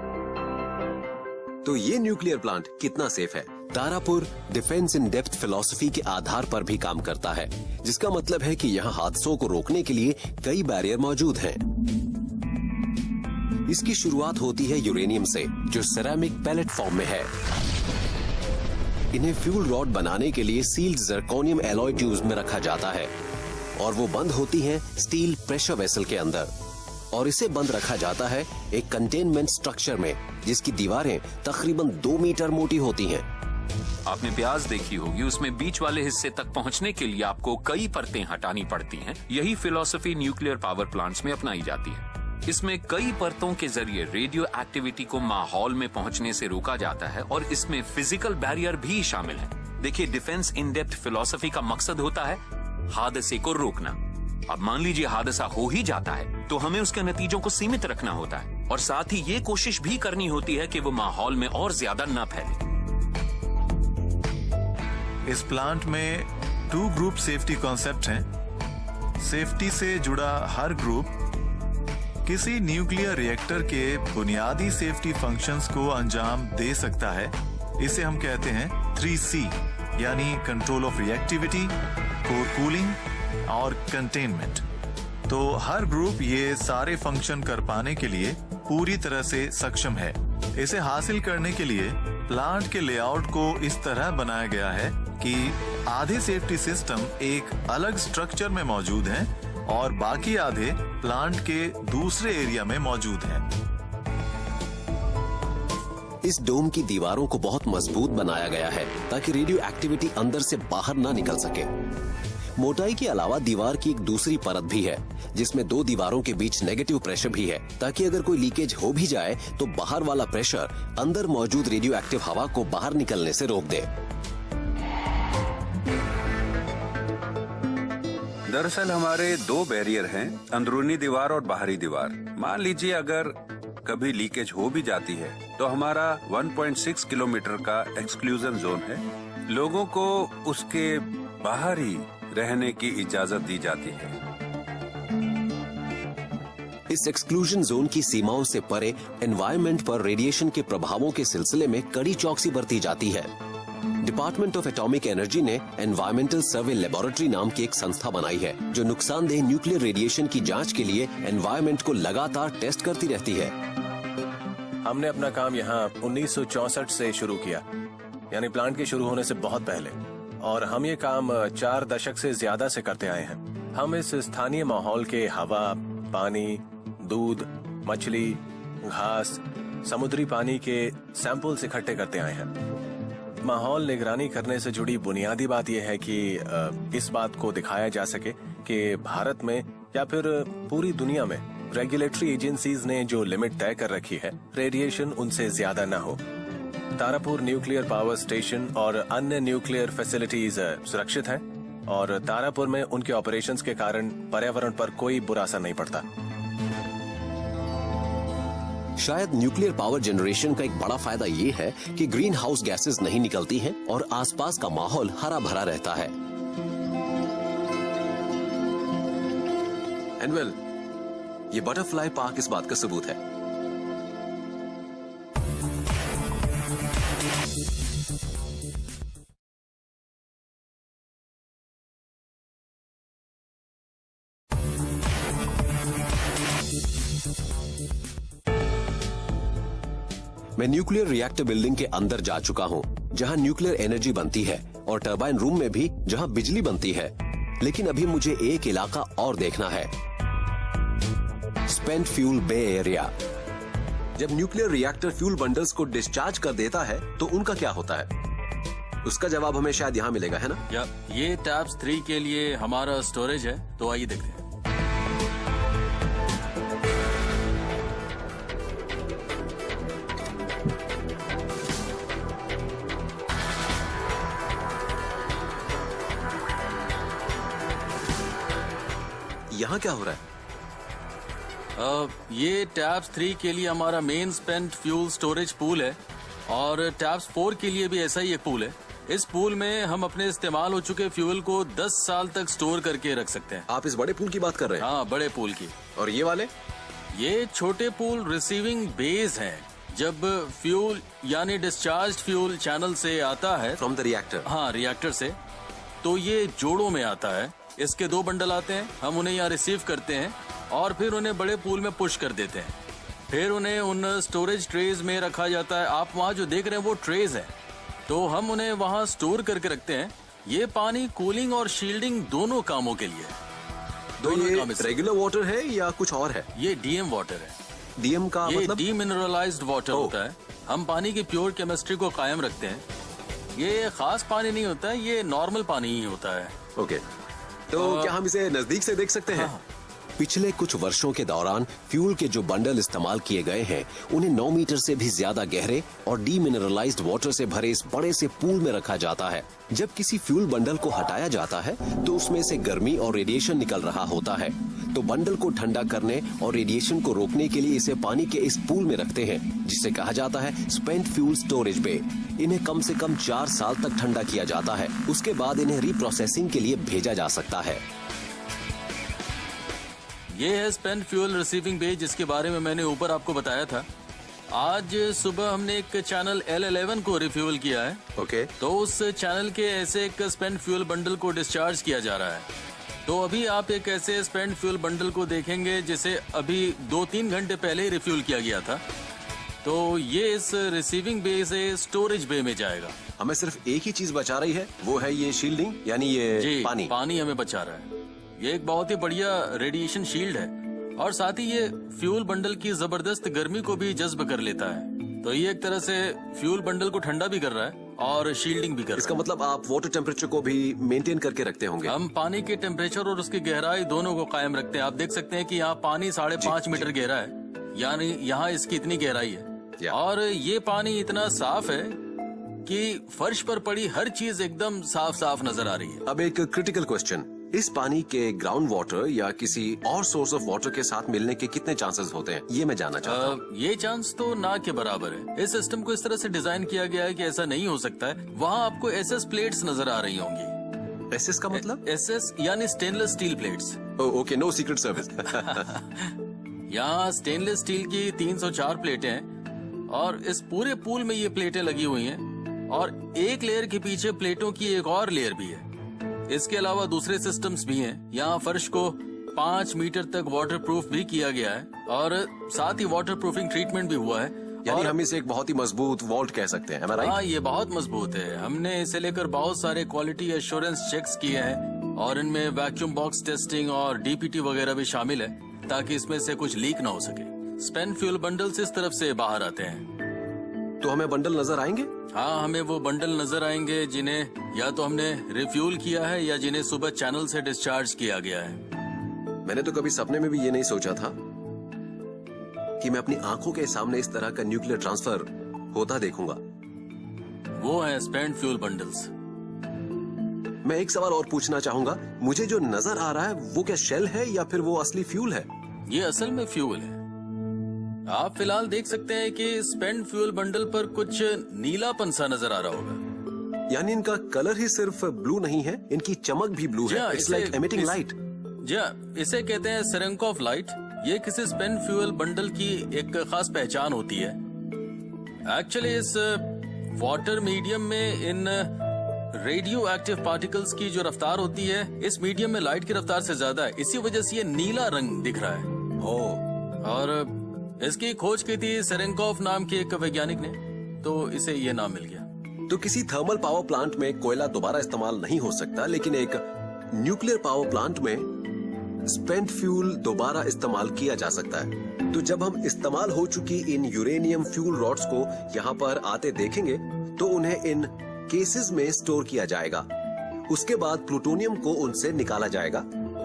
तो ये न्यूक्लियर प्लांट कितना सेफ है? Tarapur defence in depth philosophy के आधार पर भी काम करता है, जिसका मतलब है कि यहाँ हादसों को रोकने के लिए कई बैरियर मौजूद हैं। इसकी शुरुआत होती है यूरेनियम से, जो सेरामिक पैलेट फॉर्म में है। इन्हें फ्यूल रॉड बनाने के लिए सील्ड जर्कोनियम एलॉय ट्यूब्स में रखा जाता है और वो बंद होती हैं स्टील प्रेशर वेसल के अंदर, और इसे बंद रखा जाता है एक कंटेनमेंट स्ट्रक्चर में जिसकी दीवारें तकरीबन 2 मीटर मोटी होती हैं। आपने प्याज देखी होगी, उसमें बीच वाले हिस्से तक पहुंचने के लिए आपको कई परतें हटानी पड़ती हैं। यही फिलॉसफी न्यूक्लियर पावर प्लांट्स में अपनाई जाती है। इसमें कई परतों के जरिए रेडियो एक्टिविटी को माहौल में पहुंचने से रोका जाता है और इसमें फिजिकल बैरियर भी शामिल है। देखिए, डिफेंस इन डेप्थ फिलॉसफी का मकसद होता है हादसे को रोकना। अब मान लीजिए हादसा हो ही जाता है तो हमें उसके नतीजों को सीमित रखना होता है और साथ ही ये कोशिश भी करनी होती है कि वो माहौल में और ज्यादा न फैले। इस प्लांट में 2 ग्रुप सेफ्टी कॉन्सेप्ट हैं। सेफ्टी से जुड़ा हर ग्रुप किसी न्यूक्लियर रिएक्टर के बुनियादी सेफ्टी फंक्शंस को अंजाम दे सकता है। इसे हम कहते हैं 3C, यानी control of reactivity, core cooling और कंटेनमेंट। तो हर ग्रुप ये सारे फंक्शन कर पाने के लिए पूरी तरह से सक्षम है। इसे हासिल करने के लिए प्लांट के लेआउट को इस तरह बनाया गया है कि आधे सेफ्टी सिस्टम एक अलग स्ट्रक्चर में मौजूद हैं और बाकी आधे प्लांट के दूसरे एरिया में मौजूद हैं। इस डोम की दीवारों को बहुत मजबूत बनाया गया है ताकि रेडियो एक्टिविटी अंदर से बाहर ना निकल सके। मोटाई के अलावा दीवार की एक दूसरी परत भी है जिसमें 2 दीवारों के बीच नेगेटिव प्रेशर भी है, ताकि अगर कोई लीकेज हो भी जाए तो बाहर वाला प्रेशर अंदर मौजूद रेडियो एक्टिव हवा को बाहर निकलने से रोक दे। दरअसल हमारे 2 बैरियर हैं, अंदरूनी दीवार और बाहरी दीवार। मान लीजिए अगर कभी लीकेज हो भी जाती है तो हमारा 1.6 किलोमीटर का एक्सक्लूजन जोन है। लोगों को उसके बाहर ही रहने की इजाजत दी जाती है। इस एक्सक्लूजन जोन की सीमाओं से परे एनवायरनमेंट पर रेडिएशन के प्रभावों के सिलसिले में कड़ी चौकसी बरती जाती है। डिपार्टमेंट ऑफ एटॉमिक एनर्जी ने एनवायरमेंटल सर्वे लेबोरेटरी नाम की एक संस्था बनाई है जो नुकसानदेह न्यूक्लियर रेडिएशन की जांच के लिए एनवायरनमेंट को लगातार टेस्ट करती रहती है। हमने अपना काम यहाँ 1964 से शुरू किया, यानी प्लांट के शुरू होने से बहुत पहले, और हम ये काम 4 दशक से ज्यादा से करते आए हैं। हम इस स्थानीय माहौल के हवा, पानी, दूध, मछली, घास, समुद्री पानी के सैंपल्स इकट्ठे करते आए हैं। माहौल निगरानी करने से जुड़ी बुनियादी बात यह है कि इस बात को दिखाया जा सके कि भारत में या फिर पूरी दुनिया में रेगुलेटरी एजेंसीज ने जो लिमिट तय कर रखी है, रेडिएशन उनसे ज्यादा न हो। तारापुर न्यूक्लियर पावर स्टेशन और अन्य न्यूक्लियर फैसिलिटीज सुरक्षित हैं और तारापुर में उनके ऑपरेशंस के कारण पर्यावरण पर कोई बुरा असर नहीं पड़ता। शायद न्यूक्लियर पावर जनरेशन का एक बड़ा फायदा ये है कि ग्रीन हाउस गैसेस नहीं निकलती हैं और आसपास का माहौल हरा भरा रहता है। एनवेल, ये बटरफ्लाई पार्क इस बात का सबूत है। मैं न्यूक्लियर रिएक्टर बिल्डिंग के अंदर जा चुका हूं, जहां न्यूक्लियर एनर्जी बनती है, और टरबाइन रूम में भी, जहां बिजली बनती है। लेकिन अभी मुझे एक इलाका और देखना है, स्पेंट फ्यूल बे एरिया। जब न्यूक्लियर रिएक्टर फ्यूल बंडल्स को डिस्चार्ज कर देता है तो उनका क्या होता है? उसका जवाब हमें शायद यहाँ मिलेगा, है ना? या ये टैप्स 3 के लिए हमारा स्टोरेज है, तो आइए देखते हैं। यहाँ क्या हो रहा है? ये टैप्स 3 के लिए हमारा main spent fuel storage pool है, और टैप्स 4 के लिए भी ऐसा ही एक पूल है। इस पूल में हम अपने इस्तेमाल हो चुके फ्यूल को 10 साल तक स्टोर करके रख सकते हैं। आप इस बड़े पूल की बात कर रहे हैं? हाँ, बड़े पूल की। और ये वाले? ये छोटे पूल रिसीविंग बेस हैं। जब फ्यूल यानी डिस्चार्ज फ्यूल चैनल से आता है फ्रॉम द रिएक्टर, हाँ रिएक्टर से, तो ये जोड़ों में आता है। इसके 2 बंडल आते हैं, हम उन्हें यहाँ रिसीव करते हैं और फिर उन्हें बड़े पूल में पुश कर देते हैं। फिर उन्हें उन स्टोरेज ट्रेज में रखा जाता है। आप वहाँ जो देख रहे हैं वो ट्रेज है, तो हम उन्हें वहाँ स्टोर करके रखते हैं। ये पानी कूलिंग और शील्डिंग दोनों कामों के लिए है। तो ये रेगुलर वाटर है या कुछ और है? ये डीएम वाटर है। डीएम का मतलब? डीमिनरलाइज्ड वाटर होता है। हम पानी की प्योर केमिस्ट्री को कायम रखते हैं। ये खास पानी नहीं होता है, ये नॉर्मल पानी ही होता है। ओके, तो क्या हम इसे नजदीक से देख सकते हैं? हाँ। पिछले कुछ वर्षों के दौरान फ्यूल के जो बंडल इस्तेमाल किए गए हैं उन्हें 9 मीटर से भी ज्यादा गहरे और डीमिनरलाइज्ड वाटर से भरे इस बड़े से पूल में रखा जाता है। जब किसी फ्यूल बंडल को हटाया जाता है तो उसमें से गर्मी और रेडिएशन निकल रहा होता है, तो बंडल को ठंडा करने और रेडिएशन को रोकने के लिए इसे पानी के इस पूल में रखते हैं, जिसे कहा जाता है स्पेंट फ्यूल स्टोरेज बे। इन्हें कम से कम 4 साल तक ठंडा किया जाता है, उसके बाद इन्हें रीप्रोसेसिंग के लिए भेजा जा सकता है। ये है स्पेंट फ्यूल रिसीविंग बे, जिसके बारे में मैंने ऊपर आपको बताया था। आज सुबह हमने एक चैनल L11 को रिफ्यूल किया है। ओके। तो उस चैनल के ऐसे एक स्पेंट फ्यूल बंडल को डिस्चार्ज किया जा रहा है। तो अभी आप एक ऐसे स्पेंट फ्यूल बंडल को देखेंगे जिसे अभी 2-3 घंटे पहले ही रिफ्यूल किया गया था। तो ये इस रिसीविंग बे से स्टोरेज बे में जाएगा। हमें सिर्फ एक ही चीज बचा रही है, वो है ये शील्डिंग, यानी ये पानी हमें बचा रहा है। ये एक बहुत ही बढ़िया रेडिएशन शील्ड है, और साथ ही ये फ्यूल बंडल की जबरदस्त गर्मी को भी जज्ब कर लेता है। तो ये एक तरह से फ्यूल बंडल को ठंडा भी कर रहा है और शील्डिंग भी कर रहा है। इसका मतलब आप वाटर टेम्परेचर को भी मेंटेन करके रखते होंगे? हम पानी के टेम्परेचर और उसकी गहराई दोनों को कायम रखते हैं। आप देख सकते हैं कि यहाँ पानी 5.5 मीटर गहरा है, यानी यहाँ इसकी इतनी गहराई है। और ये पानी इतना साफ है कि फर्श पर पड़ी हर चीज एकदम साफ साफ नजर आ रही है। अब एक क्रिटिकल क्वेश्चन, इस पानी के ग्राउंड वाटर या किसी और सोर्स ऑफ वाटर के साथ मिलने के कितने चांसेस होते हैं, ये मैं जानना चाहता हूँ। ये चांस तो ना के बराबर है। इस सिस्टम को इस तरह से डिजाइन किया गया है कि ऐसा नहीं हो सकता है। वहाँ आपको एसएस प्लेट्स नजर आ रही होंगी। एसएस का मतलब? एसएस यानी stainless steel plates. Okay, no secret service. यहाँ स्टेनलेस स्टील की 304 प्लेटें हैं और इस पूरे पूल में ये प्लेटें लगी हुई हैं और एक लेयर के पीछे प्लेटों की एक और लेयर भी है। इसके अलावा दूसरे सिस्टम्स भी हैं। यहाँ फर्श को 5 मीटर तक वाटरप्रूफ भी किया गया है और साथ ही वाटरप्रूफिंग ट्रीटमेंट भी हुआ है। यानी हम इसे एक बहुत ही मजबूत वॉल्ट कह सकते हैं, राइट? हाँ, ये बहुत मजबूत है। हमने इसे लेकर बहुत सारे क्वालिटी एश्योरेंस चेक्स किए हैं और इनमें वैक्यूम बॉक्स टेस्टिंग और डीपीटी वगैरह भी शामिल है ताकि इसमें से कुछ लीक ना हो सके। स्पेन फ्यूल बंडल्स इस तरफ से बाहर आते हैं। तो हमें बंडल नजर आएंगे? हाँ, हमें वो बंडल नजर आएंगे जिन्हें या तो हमने रिफ्यूल किया है या जिन्हें सुबह चैनल से डिस्चार्ज किया गया है। मैंने तो कभी सपने में भी ये नहीं सोचा था कि मैं अपनी आंखों के सामने इस तरह का न्यूक्लियर ट्रांसफर होता देखूंगा। वो है स्पेन फ्यूल बंडल्स। मैं एक सवाल और पूछना चाहूंगा, मुझे जो नजर आ रहा है वो क्या शेल है या फिर वो असली फ्यूल है? ये असल में फ्यूल है। आप फिलहाल देख सकते हैं कि स्पेंड फ्यूल बंडल पर कुछ नीलापन सा नजर आ रहा होगा। यानी इनका कलर ही सिर्फ ब्लू नहीं है, इनकी चमक भी ब्लू है। It's like emitting light. जी, इसे कहते हैं सेरेंकोफ लाइट। ये किसी स्पेंड फ्यूल बंडल की एक खास पहचान होती है। एक्चुअली इस वाटर मीडियम में इन रेडियो एक्टिव पार्टिकल्स की जो रफ्तार होती है इस मीडियम में लाइट की रफ्तार से ज्यादा है। इसी वजह से ये नीला रंग दिख रहा है। और इसकी खोज की थी सेरेंकोफ नाम के एक वैज्ञानिक ने, तो इसे ये नाम मिल गया। तो किसी थर्मल पावर प्लांट में कोयला दोबारा इस्तेमाल नहीं हो सकता, लेकिन एक न्यूक्लियर पावर प्लांट में स्पेंट फ्यूल दोबारा इस्तेमाल किया जा सकता है। तो जब हम इस्तेमाल हो चुकी इन यूरेनियम फ्यूल रॉड्स को यहाँ पर आते देखेंगे तो उन्हें इन केसेस में स्टोर किया जाएगा। उसके बाद प्लूटोनियम को उनसे निकाला जाएगा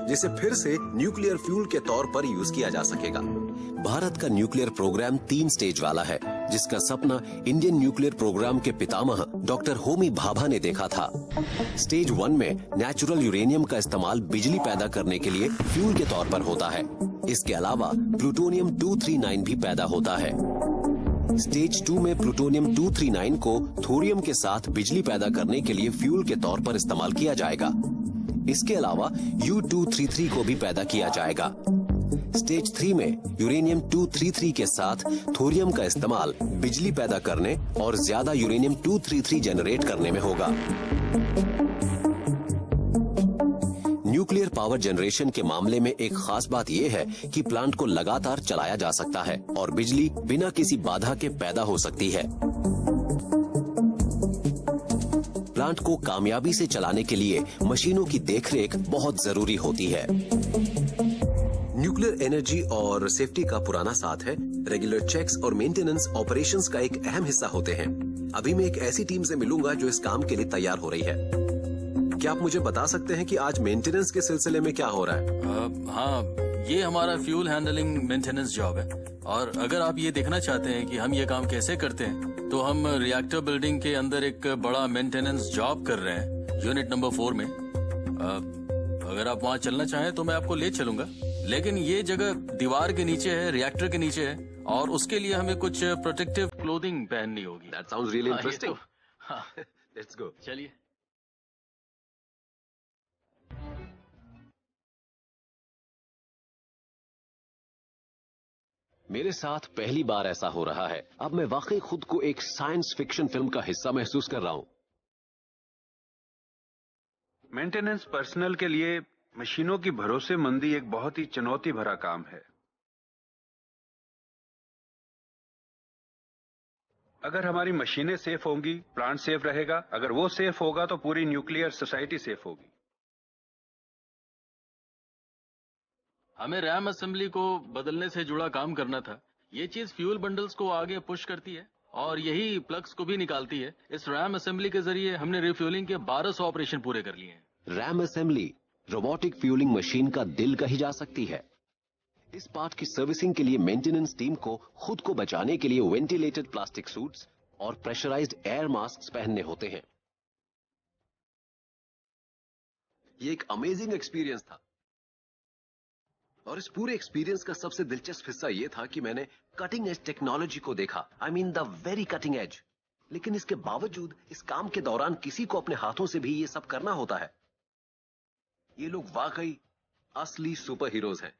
जिसे फिर से न्यूक्लियर फ्यूल के तौर पर यूज किया जा सकेगा। भारत का न्यूक्लियर प्रोग्राम 3 स्टेज वाला है, जिसका सपना इंडियन न्यूक्लियर प्रोग्राम के पितामह डॉक्टर होमी भाभा ने देखा था। स्टेज 1 में नेचुरल यूरेनियम का इस्तेमाल बिजली पैदा करने के लिए फ्यूल के तौर पर होता है। इसके अलावा प्लूटोनियम 239 भी पैदा होता है। स्टेज 2 में प्लूटोनियम 239 को थोरियम के साथ बिजली पैदा करने के लिए फ्यूल के तौर पर इस्तेमाल किया जाएगा। इसके अलावा U233 को भी पैदा किया जाएगा। स्टेज 3 में यूरेनियम 233 के साथ थोरियम का इस्तेमाल बिजली पैदा करने और ज्यादा यूरेनियम 233 जनरेट करने में होगा। न्यूक्लियर पावर जनरेशन के मामले में एक खास बात यह है कि प्लांट को लगातार चलाया जा सकता है और बिजली बिना किसी बाधा के पैदा हो सकती है। प्लांट को कामयाबी से चलाने के लिए मशीनों की देखरेख बहुत जरूरी होती है। न्यूक्लियर एनर्जी और सेफ्टी का पुराना साथ है। रेगुलर चेक्स और मेंटेनेंस ऑपरेशंस का एक अहम हिस्सा होते हैं। अभी मैं एक ऐसी टीम से मिलूंगा जो इस काम के लिए तैयार हो रही है। क्या आप मुझे बता सकते हैं कि आज मेंटेनेंस के सिलसिले में क्या हो रहा है? हाँ, ये हमारा फ्यूल हैंडलिंग मेंटेनेंस जॉब है और अगर आप ये देखना चाहते हैं कि हम ये काम कैसे करते हैं तो हम रिएक्टर बिल्डिंग के अंदर एक बड़ा मेंटेनेंस जॉब कर रहे हैं यूनिट नंबर 4 में। अगर आप वहाँ चलना चाहें तो मैं आपको ले चलूंगा, लेकिन ये जगह दीवार के नीचे है, रिएक्टर के नीचे है और उसके लिए हमें कुछ प्रोटेक्टिव क्लोथिंग पहननी होगी। That sounds really interesting. हाँ, Let's go. चलिए। मेरे साथ पहली बार ऐसा हो रहा है। अब मैं वाकई खुद को एक साइंस फिक्शन फिल्म का हिस्सा महसूस कर रहा हूं। मेंटेनेंस पर्सनल के लिए मशीनों की भरोसेमंदी एक बहुत ही चुनौती भरा काम है। अगर हमारी मशीनें सेफ होंगी, प्लांट सेफ रहेगा। अगर वो सेफ होगा तो पूरी न्यूक्लियर सोसाइटी सेफ होगी। हमें रैम असेंबली को बदलने से जुड़ा काम करना था। ये चीज फ्यूल बंडल्स को आगे पुश करती है और यही प्लग्स को भी निकालती है। इस रैम असेंबली के जरिए हमने रिफ्यूलिंग के 1200 ऑपरेशन पूरे कर लिए हैं। RAM assembly robotic fuelling machine का दिल कही जा सकती है। इस पार्ट की सर्विसिंग के लिए मेंटेनेंस टीम को खुद को बचाने के लिए वेंटिलेटेड प्लास्टिक सूट्स और प्रेशराइज्ड एयर मास्क पहनने होते हैं। ये एक अमेजिंग एक्सपीरियंस था। और इस पूरे एक्सपीरियंस का सबसे दिलचस्प हिस्सा यह था कि मैंने कटिंग एज टेक्नोलॉजी को देखा। I mean the very cutting edge. लेकिन इसके बावजूद इस काम के दौरान किसी को अपने हाथों से भी ये सब करना होता है। ये लोग वाकई असली सुपर हीरोज हैं।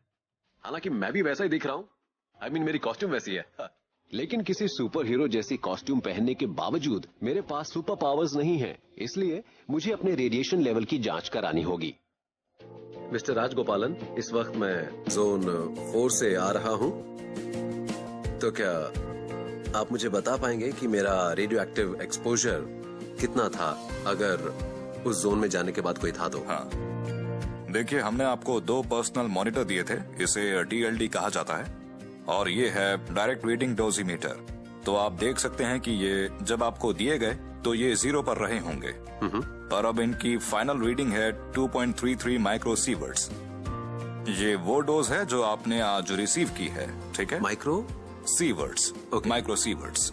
हालांकि मैं भी वैसा ही दिख रहा हूं। आई मीन मेरी कॉस्ट्यूम वैसी है। लेकिन किसी सुपर हीरो जैसी कॉस्ट्यूम पहनने के बावजूद मेरे पास सुपर पावर्स नहीं हैं। इसलिए मुझे अपने रेडिएशन लेवल की जांच करानी होगी। मिस्टर राजगोपालन, इस वक्त मैं जोन 4 से आ रहा हूं। तो क्या आप मुझे बता पाएंगे कि मेरा रेडियो एक्टिव एक्सपोजर कितना था अगर उस जोन में जाने के बाद कोई था तो? हाँ, देखिए, हमने आपको 2 पर्सनल मॉनिटर दिए थे। इसे DLD कहा जाता है और ये है डायरेक्ट रीडिंग डोजीमीटर। तो आप देख सकते हैं कि ये जब आपको दिए गए तो ये 0 पर रहे होंगे, पर अब इनकी फाइनल रीडिंग है 2.33 माइक्रोसीवर्ट्स। ये वो डोज है जो आपने आज रिसीव की है, ठीक है? माइक्रोसीवर्ट्स, माइक्रोसीवर्ट्स।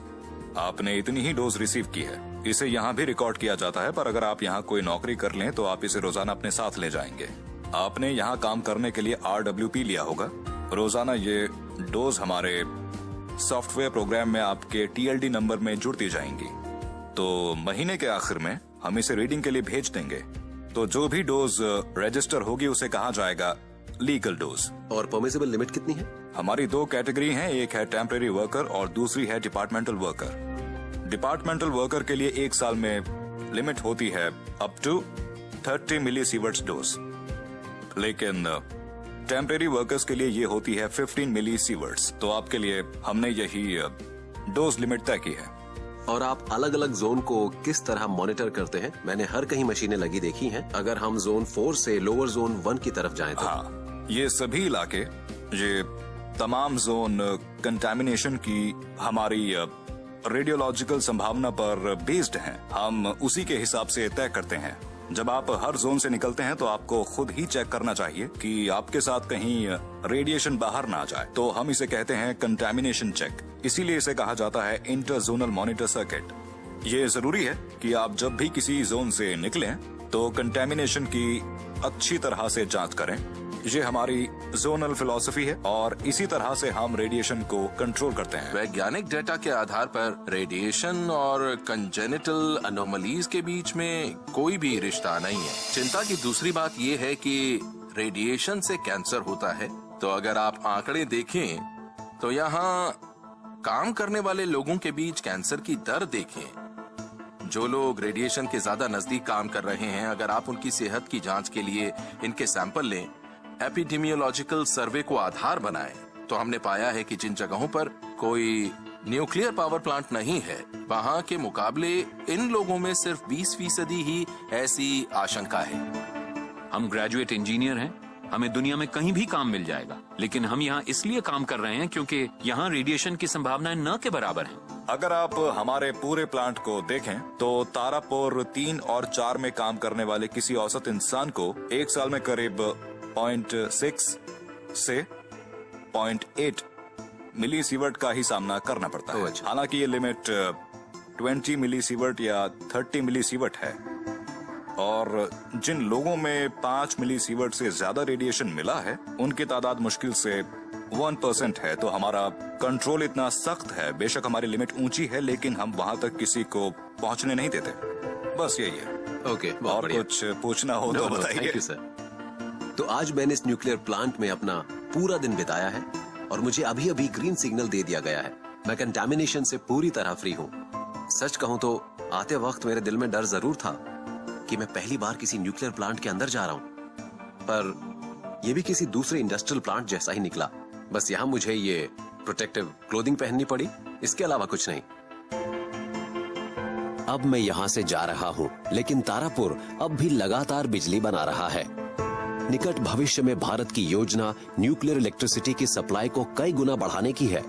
आपने इतनी ही डोज रिसीव की है। इसे यहाँ भी रिकॉर्ड किया जाता है, पर अगर आप यहाँ कोई नौकरी कर लें तो आप इसे रोजाना अपने साथ ले जाएंगे। आपने यहाँ काम करने के लिए RWP लिया होगा। रोजाना ये डोज हमारे सॉफ्टवेयर प्रोग्राम में आपके TLD नंबर में जुड़ती जाएंगी। तो महीने के आखिर में हम इसे रीडिंग के लिए भेज देंगे। तो जो भी डोज रजिस्टर होगी उसे कहा जाएगा लीगल डोज। और परमिसिबल लिमिट कितनी है? हमारी 2 कैटेगरी हैं, एक है टेम्परेरी वर्कर और दूसरी है डिपार्टमेंटल वर्कर। डिपार्टमेंटल वर्कर के लिए 1 साल में लिमिट होती है अप टू 30 मिलीसीवर्ट्स डोज, लेकिन टेम्परेरी वर्कर्स के लिए ये होती है 15 मिलीसीवर्ट्स। तो आपके लिए हमने यही डोज लिमिट तय की है। और आप अलग अलग जोन को किस तरह मॉनिटर करते हैं? मैंने हर कहीं मशीनें लगी देखी हैं। अगर हम जोन 4 से लोअर जोन 1 की तरफ जाएं तो? हाँ, ये सभी इलाके, ये तमाम जोन कंटामिनेशन की हमारी रेडियोलॉजिकल संभावना पर बेस्ड हैं। हम उसी के हिसाब से तय करते हैं। जब आप हर जोन से निकलते हैं तो आपको खुद ही चेक करना चाहिए कि आपके साथ कहीं रेडिएशन बाहर ना आ जाए। तो हम इसे कहते हैं कंटामिनेशन चेक। इसीलिए इसे कहा जाता है इंटर जोनल मॉनिटर सर्किट। ये जरूरी है कि आप जब भी किसी जोन से निकलें तो कंटामिनेशन की अच्छी तरह से जांच करें। ये हमारी जोनल फिलॉसफी है और इसी तरह से हम रेडिएशन को कंट्रोल करते हैं। वैज्ञानिक डेटा के आधार पर रेडिएशन और कंजेनिटल अनोमलीज के बीच में कोई भी रिश्ता नहीं है। चिंता की दूसरी बात यह है कि रेडिएशन से कैंसर होता है। तो अगर आप आंकड़े देखें तो यहाँ काम करने वाले लोगों के बीच कैंसर की दर देखें। जो लोग रेडिएशन के ज्यादा नजदीक काम कर रहे हैं, अगर आप उनकी सेहत की जांच के लिए इनके सैंपल लें, एपिडेमियोलॉजिकल सर्वे को आधार बनाएं, तो हमने पाया है कि जिन जगहों पर कोई न्यूक्लियर पावर प्लांट नहीं है, वहां के मुकाबले इन लोगों में सिर्फ 20% ही ऐसी आशंका है। हम ग्रेजुएट इंजीनियर हैं, हमें दुनिया में कहीं भी काम मिल जाएगा, लेकिन हम यहाँ इसलिए काम कर रहे हैं क्योंकि यहाँ रेडिएशन की संभावनाएं न के बराबर हैं। अगर आप हमारे पूरे प्लांट को देखें तो तारापुर 3 और 4 में काम करने वाले किसी औसत इंसान को 1 साल में करीब 0.6 से 0.8 मिलीसीवर्ट का ही सामना करना पड़ता है। हालांकि ये लिमिट 20 मिलीसीवर्ट या 30 मिलीसीवर्ट है, और जिन लोगों में 5 मिलीसीवर्ट से ज्यादा रेडिएशन मिला है उनकी तादाद मुश्किल से 1% है। तो हमारा कंट्रोल इतना सख्त है, बेशक हमारी लिमिट ऊंची है, लेकिन हम वहां तक किसी को पहुंचने नहीं देते। बस यही है। ओके, और कुछ पूछना हो तो बताइए। Thank you sir. तो आज मैंने इस न्यूक्लियर प्लांट में अपना पूरा दिन बिताया है और मुझे अभी अभी ग्रीन सिग्नल दे दिया गया है। मैं कंटामिनेशन से पूरी तरह फ्री हूँ। सच कहूँ तो आते वक्त मेरे दिल में डर जरूर था कि मैं पहली बार किसी न्यूक्लियर प्लांट के अंदर जा रहा हूँ, पर यह भी किसी दूसरे इंडस्ट्रियल प्लांट जैसा ही निकला। बस यहाँ मुझे ये प्रोटेक्टिव क्लोथिंग पहननी पड़ी, इसके अलावा कुछ नहीं। अब मैं यहाँ से जा रहा हूँ, लेकिन तारापुर अब भी लगातार बिजली बना रहा है। निकट भविष्य में भारत की योजना न्यूक्लियर इलेक्ट्रिसिटी की सप्लाई को कई गुना बढ़ाने की है।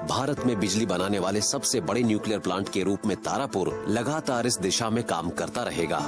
भारत में बिजली बनाने वाले सबसे बड़े न्यूक्लियर प्लांट के रूप में तारापुर लगातार इस दिशा में काम करता रहेगा।